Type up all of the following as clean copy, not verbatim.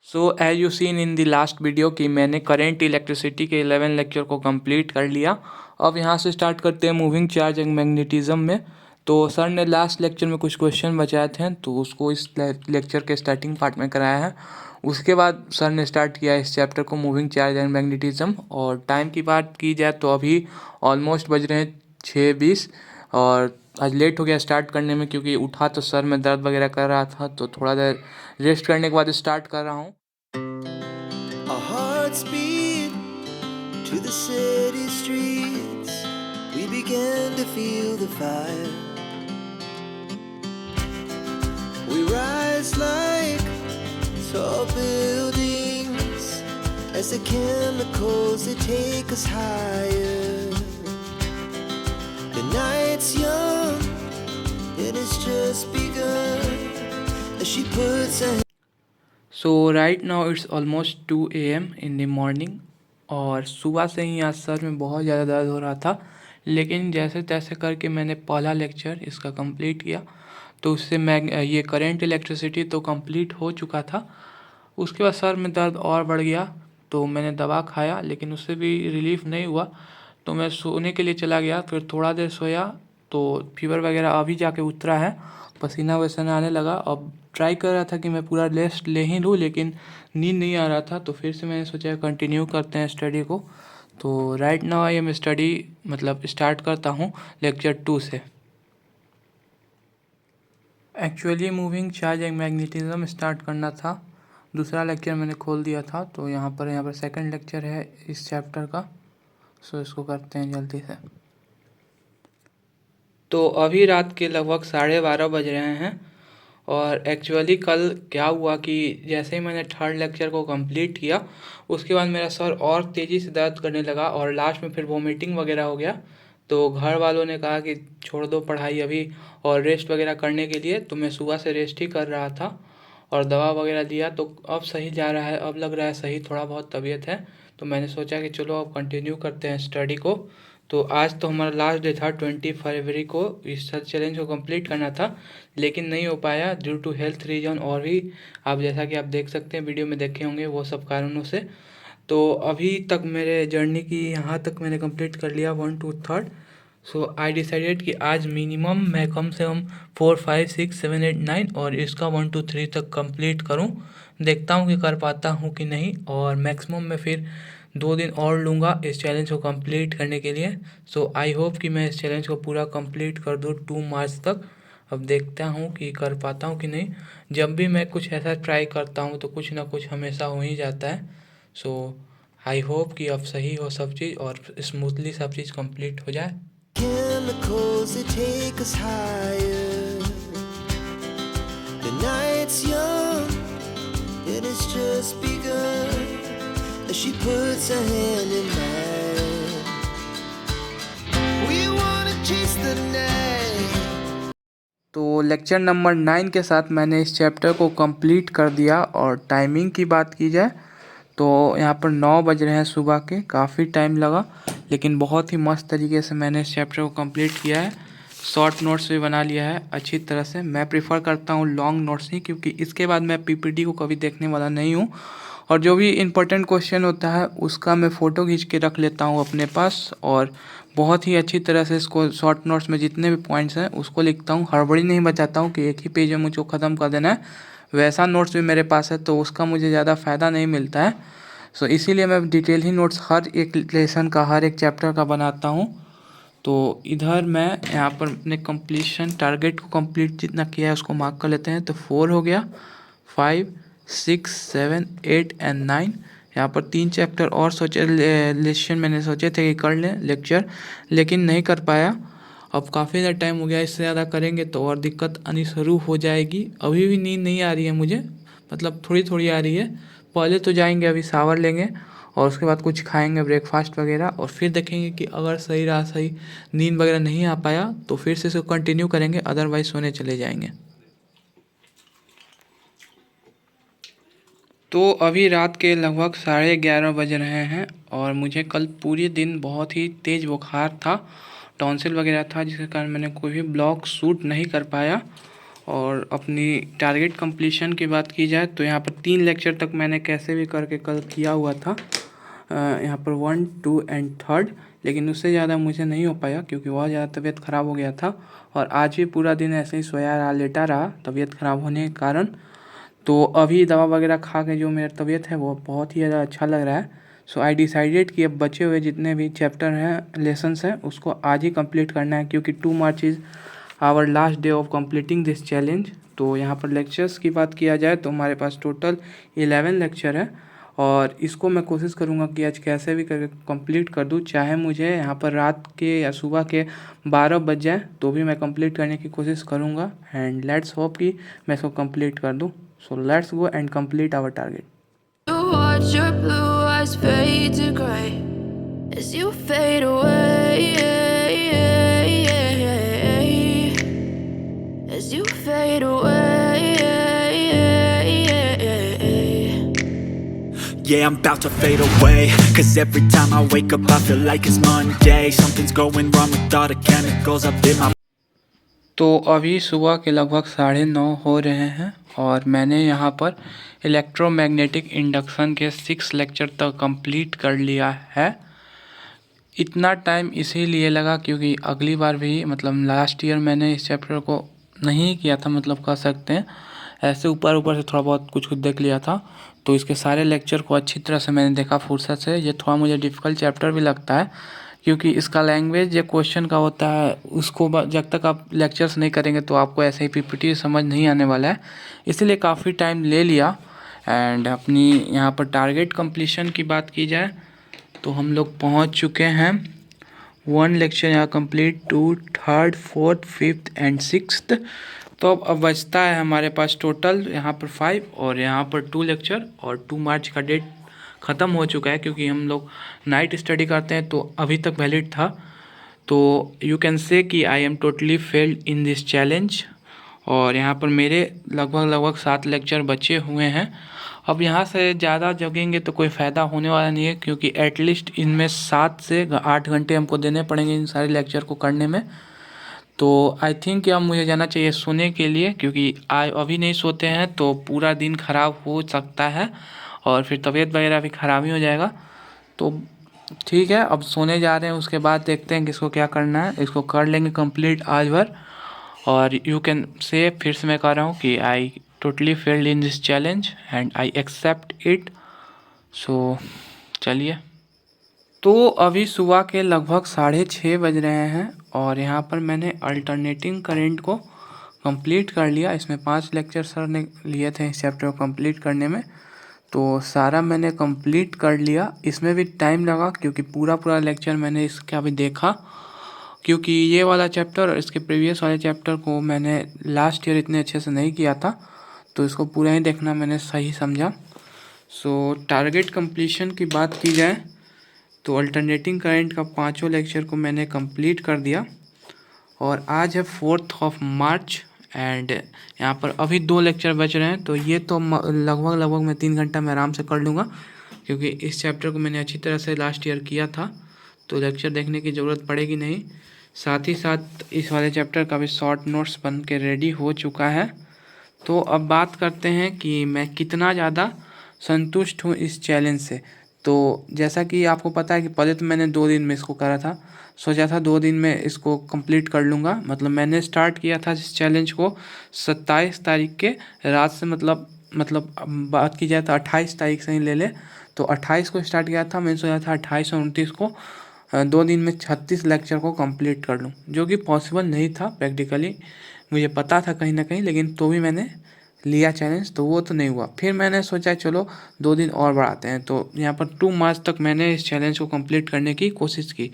So as you seen in the last video कि मैंने current electricity के 11 lecture को कंप्लीट कर लिया। अब यहाँ से स्टार्ट करते हैं मूविंग चार्ज एंड मैग्नेटिज्म में। तो सर ने लास्ट लेक्चर में कुछ क्वेश्चन बचाए थे तो उसको इस लेक्चर के स्टार्टिंग पार्ट में कराया है। उसके बाद सर ने स्टार्ट किया इस चैप्टर को मूविंग चार्ज एंड मैग्नेटिज्म। और टाइम की बात की जाए तो अभी ऑलमोस्ट बज रहे हैं 6:20 और आज लेट हो गया स्टार्ट करने में क्योंकि उठा तो सर में दर्द वगैरह कर रहा था, तो थोड़ा देर रेस्ट करने के बाद स्टार्ट कर रहा हूँ। Our hearts beat to the city streets. We began to feel the fire. We rise like tall buildings as the chemicals they take us higher. The night's young and it's just begun as she puts her so right now it's almost 2 AM in the morning. और सुबह से ही आज sir में बहुत ज़्यादा दर्द हो रहा था, लेकिन जैसे तैसे करके मैंने पहला लेक्चर इसका कंप्लीट किया। तो उससे ये करेंट इलेक्ट्रिसिटी तो कंप्लीट हो चुका था। उसके बाद सर में दर्द और बढ़ गया तो मैंने दवा खाया, लेकिन उससे भी रिलीफ नहीं हुआ। तो मैं सोने के लिए चला गया, फिर थोड़ा देर सोया तो फीवर वगैरह अभी जाके उतरा है, पसीना वसीना आने लगा। अब ट्राई कर रहा था कि मैं पूरा रेस्ट ले ही लूँ, लेकिन नींद नहीं आ रहा था। तो फिर से मैंने सोचा कंटिन्यू करते हैं स्टडी को। तो right now I am study मतलब स्टार्ट करता हूँ लेक्चर 2 से। Actually moving charge and magnetism start करना था, दूसरा लेक्चर मैंने खोल दिया था। तो यहाँ पर सेकंड लेक्चर है इस चैप्टर का। सो इसको करते हैं जल्दी से। तो अभी रात के लगभग 12:30 बज रहे हैं। और एक्चुअली कल क्या हुआ कि जैसे ही मैंने थर्ड लेक्चर को कंप्लीट किया उसके बाद मेरा सर और तेज़ी से दर्द करने लगा और लास्ट में फिर वोमिटिंग वगैरह हो गया। तो घर वालों ने कहा कि छोड़ दो पढ़ाई अभी और रेस्ट वगैरह करने के लिए। तो मैं सुबह से रेस्ट ही कर रहा था और दवा वगैरह दिया, तो अब सही जा रहा है, अब लग रहा है सही, थोड़ा बहुत तबीयत है। तो मैंने सोचा कि चलो अब कंटिन्यू करते हैं स्टडी को। तो आज तो हमारा लास्ट डे था, 20 फरवरी को इस चैलेंज को कंप्लीट करना था, लेकिन नहीं हो पाया ड्यू टू हेल्थ रीजन। और भी आप जैसा कि आप देख सकते हैं वीडियो में देखे होंगे वो सब कारणों से। तो अभी तक मेरे जर्नी की यहाँ तक मैंने कंप्लीट कर लिया 1 to 3rd। So I decided कि आज मिनिमम मैं कम से कम 4 5 6 7 8 9 और इसका 1 to 3 तक कंप्लीट करूं। देखता हूं कि कर पाता हूं कि नहीं, और मैक्सिमम मैं फिर 2 दिन और लूँगा इस चैलेंज को कंप्लीट करने के लिए। सो आई होप कि मैं इस चैलेंज को पूरा कंप्लीट कर दूँ 2 मार्च तक। अब देखता हूँ कि कर पाता हूँ कि नहीं। जब भी मैं कुछ ऐसा ट्राई करता हूँ तो कुछ ना कुछ हमेशा हो ही जाता है। सो आई होप कि अब सही हो सब चीज़ और स्मूथली सब चीज़ कंप्लीट हो जाए। chemicals that take us higher. The night's young and it's just begun as she puts her hand in mine. We wanna chase the night. तो लेक्चर नंबर 9 के साथ मैंने इस चैप्टर को कंप्लीट कर दिया। और टाइमिंग की बात की जाए तो यहाँ पर 9 बज रहे हैं सुबह के, काफ़ी टाइम लगा, लेकिन बहुत ही मस्त तरीके से मैंने इस चैप्टर को कंप्लीट किया है। शॉर्ट नोट्स भी बना लिया है अच्छी तरह से। मैं प्रेफर करता हूँ लॉन्ग नोट्स ही, क्योंकि इसके बाद मैं पीपीटी को कभी देखने वाला नहीं हूँ। और जो भी इम्पोर्टेंट क्वेश्चन होता है उसका मैं फ़ोटो खींच के रख लेता हूँ अपने पास, और बहुत ही अच्छी तरह से इसको शॉर्ट नोट्स में जितने भी पॉइंट्स हैं उसको लिखता हूँ। हड़बड़ी नहीं बचाता हूँ कि एक ही पेज में मुझको ख़त्म कर देना है, वैसा नोट्स भी मेरे पास है तो उसका मुझे ज़्यादा फ़ायदा नहीं मिलता है। सो इसीलिए मैं डिटेल ही नोट्स हर एक लेसन का, हर एक चैप्टर का बनाता हूँ। तो इधर मैं यहाँ पर अपने कंप्लीशन टारगेट को कंप्लीट जितना किया है उसको मार्क कर लेते हैं। तो 4 हो गया, 5 6 7 8 एंड 9। यहाँ पर 3 चैप्टर और सोचे लेसन मैंने सोचे थे कि कर लें लेक्चर, लेकिन नहीं कर पाया। अब काफ़ी ज़्यादा टाइम हो गया, इससे ज़्यादा करेंगे तो और दिक्कत आनी शुरू हो जाएगी। अभी भी नींद नहीं आ रही है मुझे, मतलब थोड़ी थोड़ी आ रही है। पहले तो जाएंगे, अभी शावर लेंगे और उसके बाद कुछ खाएंगे ब्रेकफास्ट वगैरह, और फिर देखेंगे कि अगर सही रहा, सही नींद वगैरह नहीं आ पाया तो फिर से इसको कंटिन्यू करेंगे, अदरवाइज सोने चले जाएंगे। तो अभी रात के लगभग 11:30 बज रहे हैं और मुझे कल पूरे दिन बहुत ही तेज़ बुखार था, टॉन्सिल वगैरह था, जिसके कारण मैंने कोई भी ब्लॉग शूट नहीं कर पाया। और अपनी टारगेट कंप्लीशन की बात की जाए तो यहाँ पर 3 लेक्चर तक मैंने कैसे भी करके कल किया हुआ था, यहाँ पर 1, 2 एंड 3, लेकिन उससे ज़्यादा मुझे नहीं हो पाया क्योंकि बहुत ज़्यादा तबीयत ख़राब हो गया था और आज भी पूरा दिन ऐसे ही सोया रहा, लेटा रहा तबीयत ख़राब होने के कारण। तो अभी दवा वगैरह खा के जो मेरा तबीयत है वो बहुत ही ज़्यादा अच्छा लग रहा है। सो आई डिसाइडेड कि अब बचे हुए जितने भी चैप्टर हैं, लेसन्स हैं, उसको आज ही कंप्लीट करना है क्योंकि 2 March is our last day of completing this challenge. तो यहाँ पर लेक्चर्स की बात किया जाए तो हमारे पास टोटल 11 लेक्चर है और इसको मैं कोशिश करूँगा कि आज कैसे भी करके कंप्लीट कर दूँ, चाहे मुझे यहाँ पर रात के या सुबह के 12 बज जाए तो भी मैं कंप्लीट करने की कोशिश करूँगा एंड लेट्स होप कि मैं इसको कंप्लीट कर दूँ। So let's go and complete our target. You watch your blue eyes fade to gray as you fade away, as you fade away. Yeah, I'm about to fade away, 'cause every time I wake up I feel like it's Monday. Something's going wrong with all the chemicals up in my. तो अभी सुबह के लगभग 9:30 हो रहे हैं और मैंने यहाँ पर इलेक्ट्रोमैग्नेटिक इंडक्शन के 6 लेक्चर तक कंप्लीट कर लिया है। इतना टाइम इसीलिए लगा क्योंकि अगली बार भी मतलब लास्ट ईयर मैंने इस चैप्टर को नहीं किया था, मतलब कह सकते हैं ऐसे ऊपर ऊपर से थोड़ा बहुत कुछ कुछ देख लिया था। तो इसके सारे लेक्चर को अच्छी तरह से मैंने देखा फुर्सत से। ये थोड़ा मुझे डिफ़िकल्ट चैप्टर भी लगता है क्योंकि इसका लैंग्वेज जो क्वेश्चन का होता है उसको जब तक आप लेक्चर्स नहीं करेंगे तो आपको ऐसे ही पीपीटी समझ नहीं आने वाला है, इसलिए काफ़ी टाइम ले लिया। एंड अपनी यहाँ पर टारगेट कंप्लीशन की बात की जाए तो हम लोग पहुँच चुके हैं। 1 लेक्चर यहाँ कंप्लीट, 2, 3, 4, 5 एंड 6। तो अब बचता है हमारे पास टोटल यहाँ पर 5 और यहाँ पर 2 लेक्चर और 2 मार्च का डेट ख़त्म हो चुका है क्योंकि हम लोग नाइट स्टडी करते हैं तो अभी तक वैलिड था। तो यू कैन से कि I am totally failed in this challenge और यहाँ पर मेरे लगभग 7 लेक्चर बचे हुए हैं। अब यहाँ से ज़्यादा जगेंगे तो कोई फ़ायदा होने वाला नहीं है क्योंकि एटलीस्ट इनमें 7 से 8 घंटे हमको देने पड़ेंगे इन सारे लेक्चर को करने में। तो आई थिंक कि अब मुझे जाना चाहिए सोने के लिए क्योंकि अभी नहीं सोते हैं तो पूरा दिन ख़राब हो सकता है और फिर तबीयत वगैरह भी ख़राब ही हो जाएगा। तो ठीक है, अब सोने जा रहे हैं, उसके बाद देखते हैं कि इसको क्या करना है। इसको कर लेंगे कंप्लीट आज भर और यू कैन से फिर से मैं कह रहा हूँ कि I totally failed in this challenge and I accept it. So चलिए, तो अभी सुबह के लगभग 6:30 बज रहे हैं और यहाँ पर मैंने अल्टरनेटिंग करंट को कंप्लीट कर लिया। इसमें 5 लेक्चर सर ने लिए थे इस चैप्टर को कंप्लीट करने में, तो सारा मैंने कंप्लीट कर लिया। इसमें भी टाइम लगा क्योंकि पूरा लेक्चर मैंने इसका भी देखा क्योंकि ये वाला चैप्टर और इसके प्रीवियस वाले चैप्टर को मैंने लास्ट ईयर इतने अच्छे से नहीं किया था, तो इसको पूरा ही देखना मैंने सही समझा। सो टारगेट कंप्लीशन की बात की जाए तो अल्टरनेटिंग करंट का 5 लेक्चर को मैंने कंप्लीट कर दिया और आज है 4 मार्च एंड यहाँ पर अभी 2 लेक्चर बच रहे हैं। तो ये तो लगभग मैं 3 घंटा में आराम से कर लूँगा क्योंकि इस चैप्टर को मैंने अच्छी तरह से लास्ट ईयर किया था, तो लेक्चर देखने की ज़रूरत पड़ेगी नहीं। साथ ही साथ इस वाले चैप्टर का भी शॉर्ट नोट्स बन के रेडी हो चुका है। तो अब बात करते हैं कि मैं कितना ज़्यादा संतुष्ट हूँ इस चैलेंज से। तो जैसा कि आपको पता है कि पहले तो मैंने 2 दिन में इसको करा था, सोचा था 2 दिन में इसको कंप्लीट कर लूँगा। मतलब मैंने स्टार्ट किया था इस चैलेंज को 27 तारीख के रात से, मतलब बात की जाए तो 28 तारीख से ही ले ले, तो 28 को स्टार्ट किया था। मैंने सोचा था 28 और 29 को 2 दिन में 36 लेक्चर को कंप्लीट कर लूँ, जो कि पॉसिबल नहीं था प्रैक्टिकली, मुझे पता था कहीं ना कहीं, लेकिन तो भी मैंने लिया चैलेंज, तो वो तो नहीं हुआ। फिर मैंने सोचा चलो 2 दिन और बढ़ाते हैं, तो यहाँ पर 2 मार्च तक मैंने इस चैलेंज को कंप्लीट करने की कोशिश की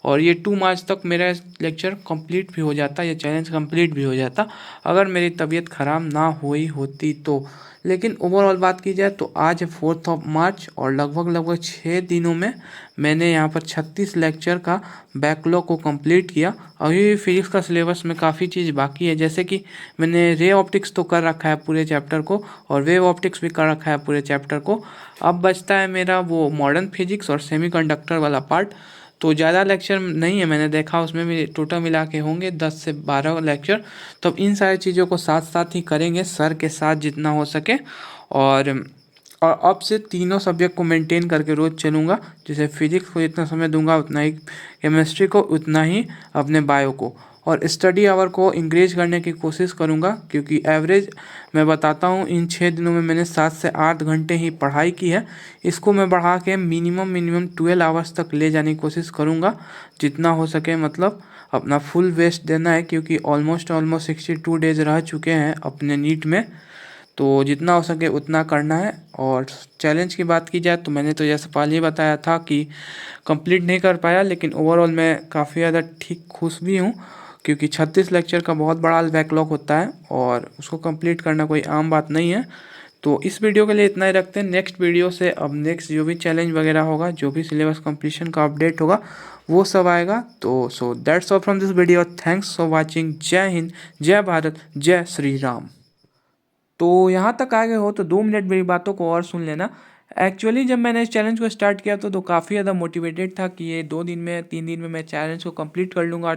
और ये 2 मार्च तक मेरा लेक्चर कंप्लीट भी हो जाता, ये चैलेंज कंप्लीट भी हो जाता अगर मेरी तबीयत ख़राब ना हुई होती तो। लेकिन ओवरऑल बात की जाए तो आज है 4 मार्च और लगभग 6 दिनों में मैंने यहाँ पर 36 लेक्चर का बैकलॉग को कंप्लीट किया। अभी फिजिक्स का सिलेबस में काफ़ी चीज़ बाकी है, जैसे कि मैंने रे ऑप्टिक्स तो कर रखा है पूरे चैप्टर को और वेव ऑप्टिक्स भी कर रखा है पूरे चैप्टर को। अब बचता है मेरा वो मॉडर्न फिजिक्स और सेमीकंडक्टर वाला पार्ट, तो ज़्यादा लेक्चर नहीं है, मैंने देखा उसमें भी टोटल मिला के होंगे 10 से 12 लेक्चर। तो अब इन सारी चीज़ों को साथ साथ ही करेंगे सर के साथ जितना हो सके। और अब से तीनों सब्जेक्ट को मेंटेन करके रोज़ चलूँगा। जैसे फिजिक्स को जितना समय दूंगा उतना ही केमिस्ट्री को, उतना ही अपने बायो को, और स्टडी आवर को इंक्रीज करने की कोशिश करूँगा। क्योंकि एवरेज मैं बताता हूँ, इन 6 दिनों में मैंने 7 से 8 घंटे ही पढ़ाई की है। इसको मैं बढ़ा के मिनिमम 12 आवर्स तक ले जाने की कोशिश करूँगा जितना हो सके। मतलब अपना फुल बेस्ट देना है, क्योंकि ऑलमोस्ट 62 डेज रह चुके हैं अपने नीट में। तो जितना हो सके उतना करना है। और चैलेंज की बात की जाए तो मैंने तो जैसे पहले ही बताया था कि कंप्लीट नहीं कर पाया, लेकिन ओवरऑल मैं काफ़ी ज़्यादा ठीक खुश भी हूँ। क्योंकि 36 लेक्चर का बहुत बड़ा बैकलॉग होता है और उसको कंप्लीट करना कोई आम बात नहीं है। तो इस वीडियो के लिए इतना ही रखते हैं। नेक्स्ट वीडियो से अब नेक्स्ट जो भी चैलेंज वगैरह होगा, जो भी सिलेबस कंप्लीशन का अपडेट होगा, वो सब आएगा। तो so that's all from this video. Thanks for watching. जय हिंद, जय भारत, जय श्री राम। तो यहाँ तक आ गए हो तो 2 मिनट मेरी बातों को और सुन लेना। एक्चुअली जब मैंने इस चैलेंज को स्टार्ट किया तो काफ़ी ज़्यादा मोटिवेटेड था कि ये 2 दिन में 3 दिन में मैं चैलेंज को कंप्लीट कर लूँगा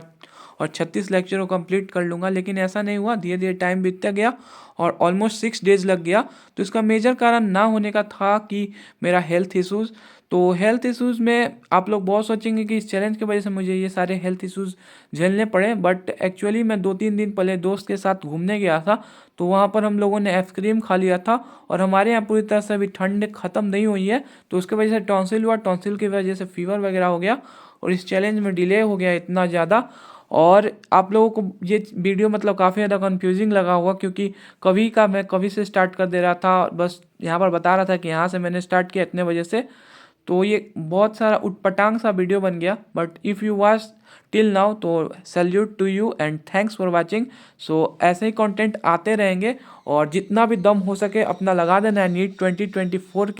और 36 लेक्चर को कंप्लीट कर लूँगा। लेकिन ऐसा नहीं हुआ, धीरे धीरे टाइम बीतता गया और ऑलमोस्ट 6 डेज़ लग गया। तो इसका मेजर कारण ना होने का था कि मेरा हेल्थ इश्यूज़। तो हेल्थ इश्यूज़ में आप लोग बहुत सोचेंगे कि इस चैलेंज की वजह से मुझे ये सारे हेल्थ इश्यूज़ झेलने पड़े, बट एक्चुअली मैं 2-3 दिन पहले दोस्त के साथ घूमने गया था। तो वहाँ पर हम लोगों ने आइसक्रीम खा लिया था और हमारे यहाँ पूरी तरह से अभी ठंड ख़त्म नहीं हुई है। तो उसके वजह से टॉन्सिल हुआ, टॉन्सिल की वजह से फीवर वगैरह हो गया और इस चैलेंज में डिले हो गया इतना ज़्यादा। और आप लोगों को ये वीडियो मतलब काफ़ी ज़्यादा कंफ्यूजिंग लगा होगा, क्योंकि कभी का मैं कभी से स्टार्ट कर दे रहा था, बस यहाँ पर बता रहा था कि यहाँ से मैंने स्टार्ट किया इतने वजह से। तो ये बहुत सारा उटपटांग सा वीडियो बन गया। But if you watch till now तो salute to you and thanks for watching. So ऐसे ही कंटेंट आते रहेंगे और जितना भी दम हो सके अपना लगा देना है नीट 2024